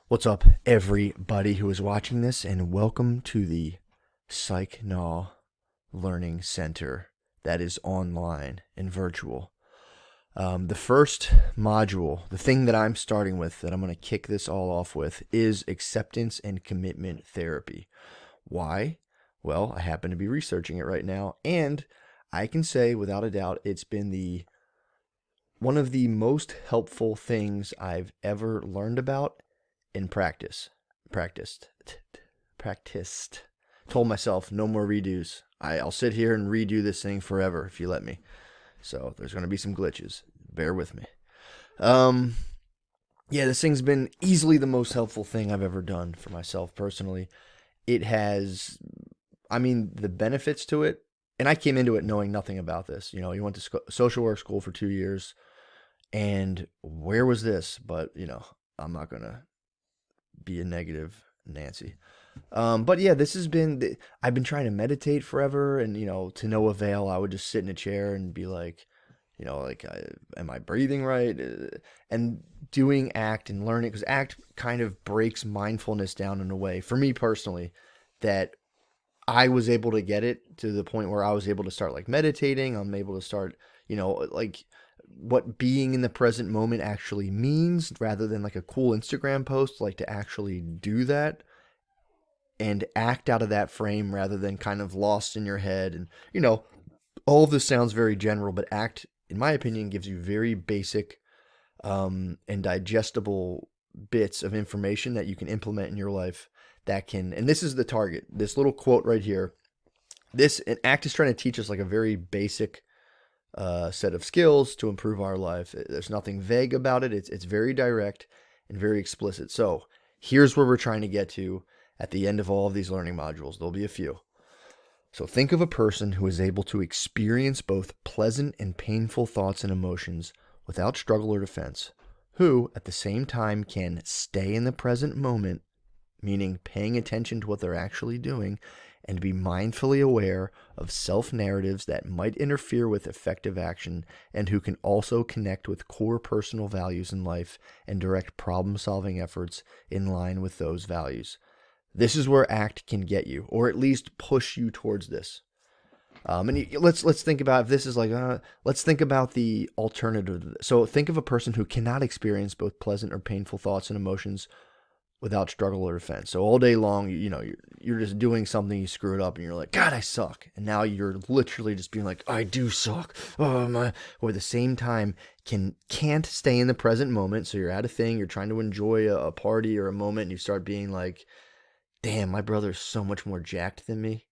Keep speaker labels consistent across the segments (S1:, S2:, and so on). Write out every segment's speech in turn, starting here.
S1: What's up, everybody who is watching this, and welcome to the PsychNaw Learning Center that is online and virtual. The first module, the thing that I'm starting with, that I'm going to kick this all off with, is acceptance and commitment therapy. Why? Well, I happen to be researching it right now, and I can say without a doubt it's been one of the most helpful things I've ever learned about in practiced. Told myself no more redos. I'll sit here and redo this thing forever if you let me. So there's going to be some glitches. Bear with me. Yeah, this thing's been easily the most helpful thing I've ever done for myself personally. It has, the benefits to it, and I came into it knowing nothing about this. You know, you went to social work school for 2 years, and where was this? But, I'm not going to be a negative Nancy. But yeah, I've been trying to meditate forever, and, to no avail. I would just sit in a chair and be like, am I breathing right? And doing ACT and learning, because ACT kind of breaks mindfulness down in a way, for me personally, that I was able to get it to the point where I was able to start like meditating. I'm able to start, like what being in the present moment actually means rather than like a cool Instagram post, like to actually do that and act out of that frame rather than kind of lost in your head. And, all of this sounds very general, but ACT, in my opinion, gives you very basic and digestible bits of information that you can implement in your life that can, and this is the target, this little quote right here. An ACT is trying to teach us like a very basic set of skills to improve our life. There's nothing vague about it. It's very direct and very explicit. So here's where we're trying to get to at the end of all of these learning modules. There'll be a few. So think of a person who is able to experience both pleasant and painful thoughts and emotions without struggle or defense, who at the same time can stay in the present moment, meaning paying attention to what they're actually doing, and be mindfully aware of self-narratives that might interfere with effective action, and who can also connect with core personal values in life and direct problem-solving efforts in line with those values. This is where ACT can get you, or at least push you towards this. Let's think about if this is like, let's think about the alternative. So think of a person who cannot experience both pleasant or painful thoughts and emotions without struggle or defense. So all day long, you're just doing something, you screw it up, and you're like, God, I suck. And now you're literally just being like, I do suck. Oh my! Or at the same time, can't stay in the present moment. So you're at a thing, you're trying to enjoy a party or a moment, and you start being like, damn, my brother's so much more jacked than me.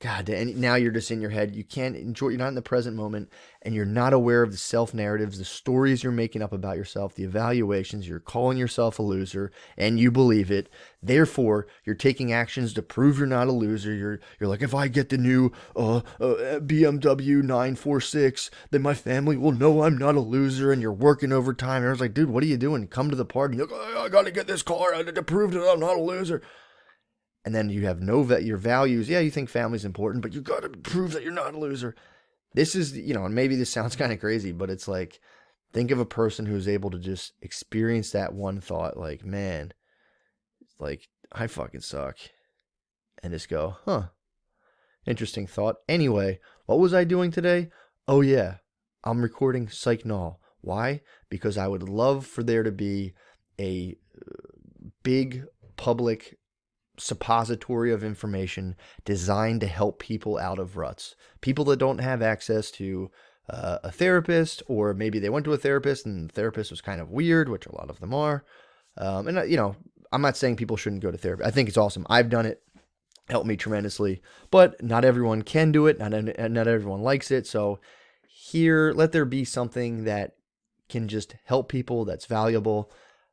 S1: God, and now you're just in your head. You can't enjoy, you're not in the present moment, and you're not aware of the self-narratives, the stories you're making up about yourself, the evaluations. You're calling yourself a loser, and you believe it. Therefore, you're taking actions to prove you're not a loser. You're like, if I get the new BMW 946, then my family will know I'm not a loser, and you're working overtime. And I was like, dude, what are you doing? Come to the party. You're like, I got to get this car to prove that I'm not a loser. And then you have your values. Yeah, you think family's important, but you got to prove that you're not a loser. This is, and maybe this sounds kind of crazy, but it's like, think of a person who's able to just experience that one thought, like, man, like, I fucking suck. And just go, interesting thought. Anyway, what was I doing today? Oh, yeah, I'm recording PsychNaw. Why? Because I would love for there to be a big public suppository of information designed to help people out of ruts. People that don't have access to a therapist, or maybe they went to a therapist and the therapist was kind of weird, which a lot of them are. I'm not saying people shouldn't go to therapy. I think it's awesome. I've done it. Helped me tremendously. But not everyone can do it. Not everyone likes it. So here, let there be something that can just help people, that's valuable.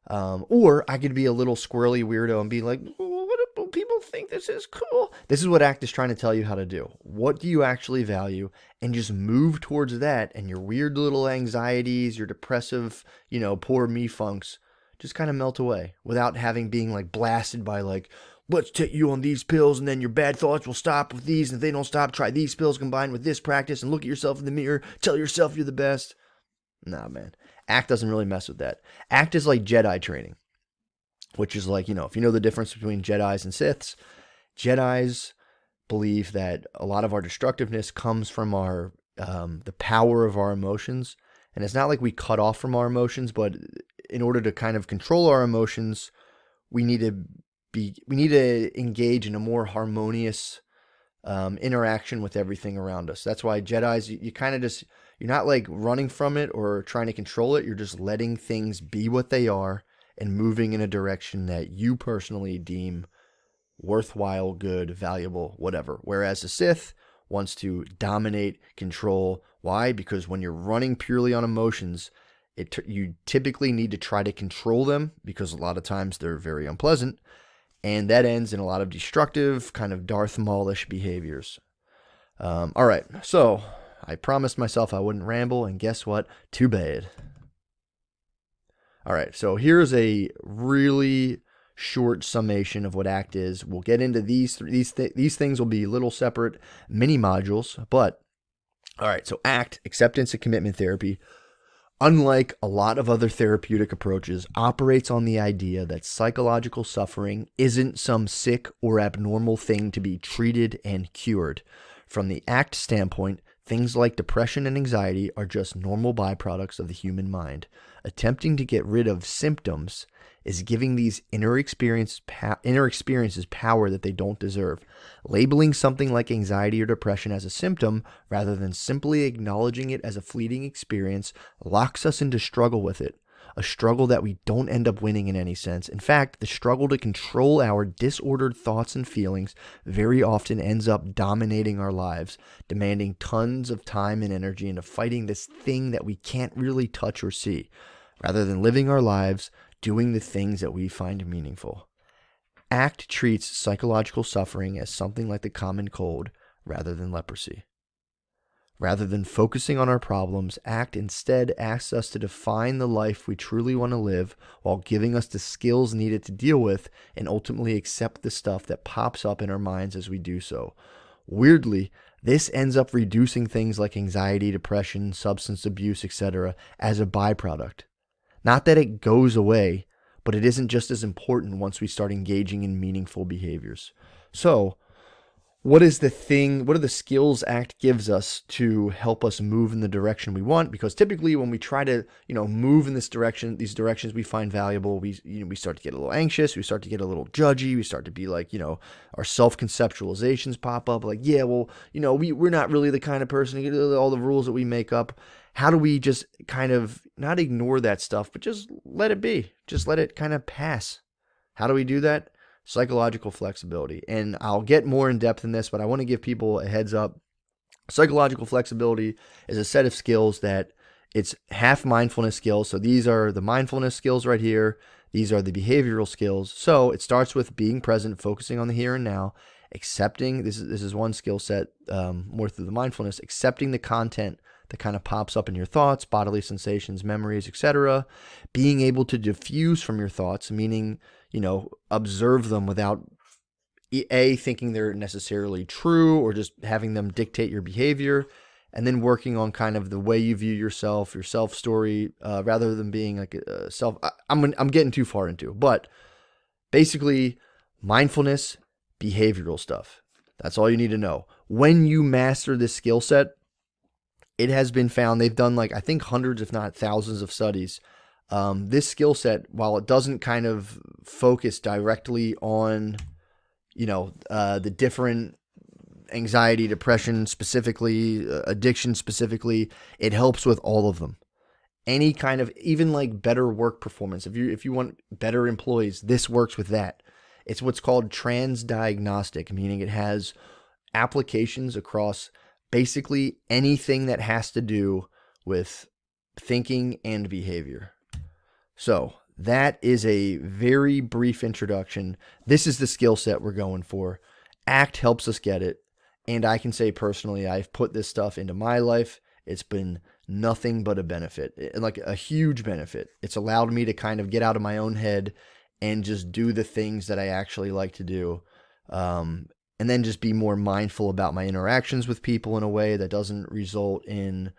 S1: Or I could be a little squirrely weirdo and be like, what do people think this is cool? This is what ACT is trying to tell you how to do. What do you actually value? And just move towards that, and your weird little anxieties, your depressive, poor me funks just kind of melt away without being like blasted by like, let's take you on these pills and then your bad thoughts will stop with these. And if they don't stop, try these pills combined with this practice and look at yourself in the mirror. Tell yourself you're the best. Nah, man. ACT doesn't really mess with that. ACT is like Jedi training. which is like, if you know the difference between Jedis and Siths, Jedis believe that a lot of our destructiveness comes from our the power of our emotions. And it's not like we cut off from our emotions, but in order to kind of control our emotions, we need to engage in a more harmonious interaction with everything around us. That's why Jedis, you kind of just, you're not like running from it or trying to control it. You're just letting things be what they are and moving in a direction that you personally deem worthwhile, good, valuable, whatever. Whereas the Sith wants to dominate, control. Why? Because when you're running purely on emotions, you typically need to try to control them because a lot of times they're very unpleasant. And that ends in a lot of destructive, kind of Darth Maulish behaviors. All right, so I promised myself I wouldn't ramble, and guess what? Too bad. All right, so here's a really short summation of what ACT is. We'll get into these things will be little separate mini modules, but all right, so ACT, acceptance and commitment therapy, unlike a lot of other therapeutic approaches, operates on the idea that psychological suffering isn't some sick or abnormal thing to be treated and cured. From the ACT standpoint, things like depression and anxiety are just normal byproducts of the human mind. Attempting to get rid of symptoms is giving these inner experiences power that they don't deserve. Labeling something like anxiety or depression as a symptom rather than simply acknowledging it as a fleeting experience locks us into struggle with it. A struggle that we don't end up winning in any sense. In fact, the struggle to control our disordered thoughts and feelings very often ends up dominating our lives, demanding tons of time and energy into fighting this thing that we can't really touch or see, rather than living our lives doing the things that we find meaningful. ACT treats psychological suffering as something like the common cold rather than leprosy. Rather than focusing on our problems, ACT instead asks us to define the life we truly want to live while giving us the skills needed to deal with and ultimately accept the stuff that pops up in our minds as we do so. Weirdly, this ends up reducing things like anxiety, depression, substance abuse, etc. as a byproduct. Not that it goes away, but it isn't just as important once we start engaging in meaningful behaviors. So, what are the skills ACT gives us to help us move in the direction we want? Because typically when we try to, move in these directions we find valuable, we start to get a little anxious, we start to get a little judgy, we start to be like, our self-conceptualizations pop up like, yeah, well, we're not really the kind of person to get all the rules that we make up. How do we just kind of not ignore that stuff, but just let it be, just let it kind of pass? How do we do that? Psychological flexibility. And I'll get more in depth in this, but I want to give people a heads up. Psychological flexibility is a set of skills that it's half mindfulness skills. So these are the mindfulness skills right here. These are the behavioral skills. So it starts with being present, focusing on the here and now, accepting, this is one skill set, more through the mindfulness, accepting the content that kind of pops up in your thoughts, bodily sensations, memories, etc. Being able to diffuse from your thoughts, meaning, observe them without thinking they're necessarily true or just having them dictate your behavior, and then working on kind of the way you view yourself, your self story, rather than being like a self. I'm getting too far into, but basically mindfulness, behavioral stuff. That's all you need to know. When you master this skill set, it has been found, they've done I think hundreds, if not thousands of studies. This skill set, while it doesn't kind of focus directly on, the different anxiety, depression specifically, addiction specifically, it helps with all of them. Any kind of, even better work performance. If you want better employees, this works with that. It's what's called transdiagnostic, meaning it has applications across basically anything that has to do with thinking and behavior. So that is a very brief introduction. This is the skill set we're going for. ACT helps us get it. And I can say personally, I've put this stuff into my life. It's been nothing but a benefit, like a huge benefit. It's allowed me to kind of get out of my own head and just do the things that I actually like to do. And then just be more mindful about my interactions with people in a way that doesn't result in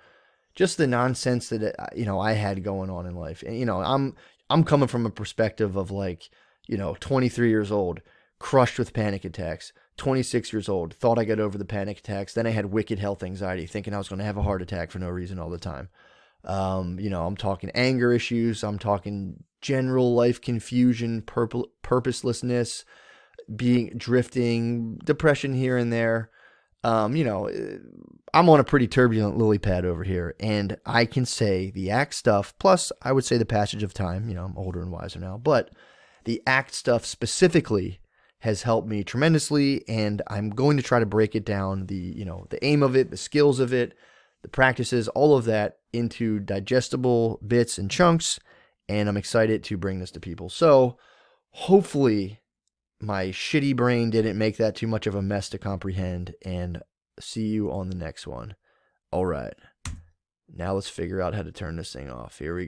S1: just the nonsense that I had going on in life. And I'm coming from a perspective of 23 years old, crushed with panic attacks. 26 years old, thought I got over the panic attacks. Then I had wicked health anxiety, thinking I was going to have a heart attack for no reason all the time. I'm talking anger issues. I'm talking general life confusion, purposelessness, drifting, depression here and there. I'm on a pretty turbulent lily pad over here, and I can say the ACT stuff, plus I would say the passage of time, I'm older and wiser now, but the ACT stuff specifically has helped me tremendously, and I'm going to try to break it down, the aim of it, the skills of it, the practices, all of that into digestible bits and chunks, and I'm excited to bring this to people. So hopefully my shitty brain didn't make that too much of a mess to comprehend, and see you on the next one. All right. Now let's figure out how to turn this thing off. Here we go.